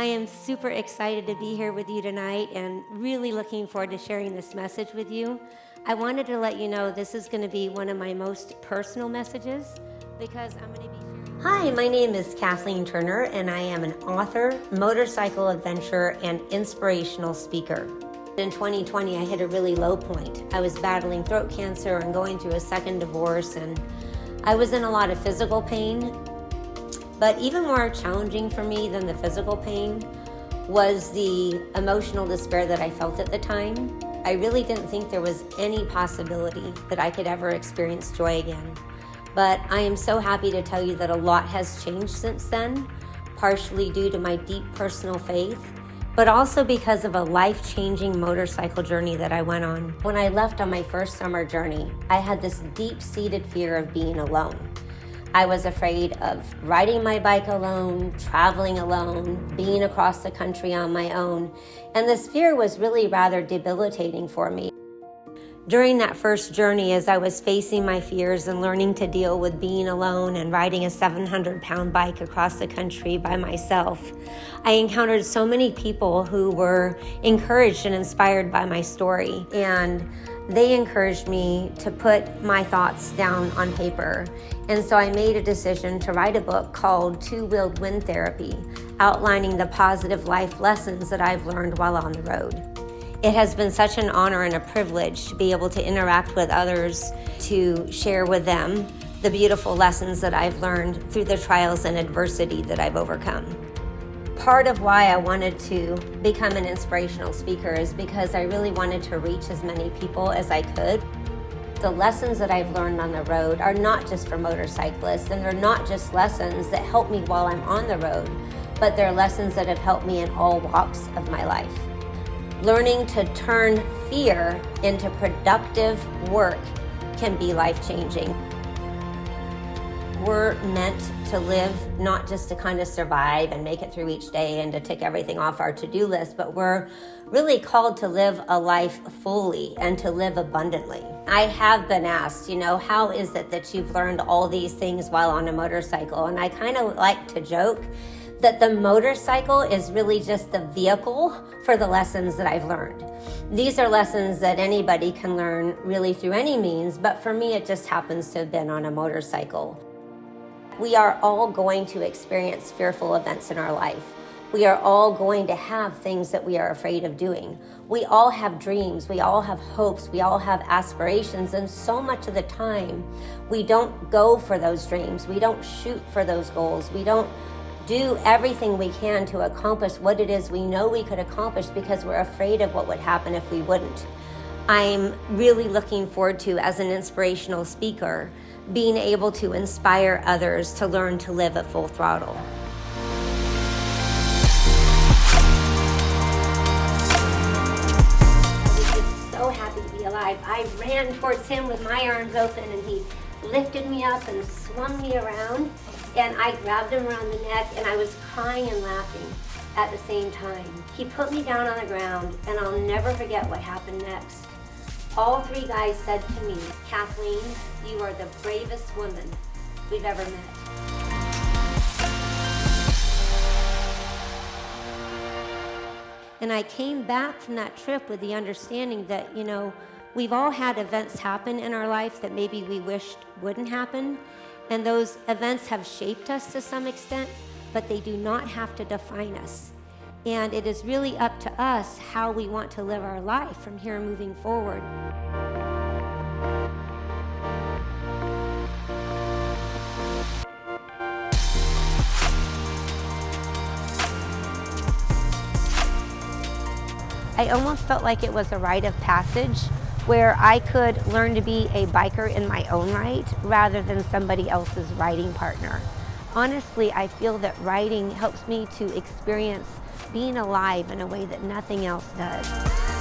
am super excited to be here with you tonight and really looking forward to sharing this message with you. I wanted to let you know this is going to be one of my most personal messages because I'm going to be sharing. Hi, my name is Kathleen Terner and I am an author, motorcycle adventurer, and inspirational speaker. In 2020, I hit a really low point. I was battling throat cancer and going through a second divorce, and I was in a lot of physical pain. But even more challenging for me than the physical pain was the emotional despair that I felt at the time. I really didn't think there was any possibility that I could ever experience joy again. But I am so happy to tell you that a lot has changed since then, partially due to my deep personal faith, but also because of a life-changing motorcycle journey that I went on. When I left on my first summer journey, I had this deep-seated fear of being alone. I was afraid of riding my bike alone, traveling alone, being across the country on my own, and this fear was really rather debilitating for me. During that first journey, as I was facing my fears and learning to deal with being alone and riding a 700-pound bike across the country by myself, I encountered so many people who were encouraged and inspired by my story, and they encouraged me to put my thoughts down on paper. And so I made a decision to write a book called Two-Wheeled Wind Therapy, outlining the positive life lessons that I've learned while on the road. It has been such an honor and a privilege to be able to interact with others, to share with them the beautiful lessons that I've learned through the trials and adversity that I've overcome. Part of why I wanted to become an inspirational speaker is because I really wanted to reach as many people as I could. The lessons that I've learned on the road are not just for motorcyclists, and they're not just lessons that help me while I'm on the road, but they're lessons that have helped me in all walks of my life. Learning to turn fear into productive work can be life-changing. We're meant to live not just to kind of survive and make it through each day and to tick everything off our to-do list, but we're really called to live a life fully and to live abundantly. I have been asked, how is it that you've learned all these things while on a motorcycle? And I kind of like to joke that the motorcycle is really just the vehicle for the lessons that I've learned. These are lessons that anybody can learn really through any means, but for me, it just happens to have been on a motorcycle. We are all going to experience fearful events in our life. We are all going to have things that we are afraid of doing. We all have dreams, we all have hopes, we all have aspirations, and so much of the time, we don't go for those dreams, we don't shoot for those goals, we don't do everything we can to accomplish what it is we know we could accomplish because we're afraid of what would happen if we wouldn't. I'm really looking forward to, as an inspirational speaker, being able to inspire others to learn to live at full throttle. I was just so happy to be alive. I ran towards him with my arms open, and he lifted me up and swung me around, and I grabbed him around the neck, and I was crying and laughing at the same time. He put me down on the ground, and I'll never forget what happened next. All three guys said to me, "Kathleen, you are the bravest woman we've ever met." And I came back from that trip with the understanding that, we've all had events happen in our life that maybe we wished wouldn't happen. And those events have shaped us to some extent, but they do not have to define us. And it is really up to us how we want to live our life from here moving forward. I almost felt like it was a rite of passage where I could learn to be a biker in my own right rather than somebody else's riding partner. Honestly, I feel that riding helps me to experience being alive in a way that nothing else does.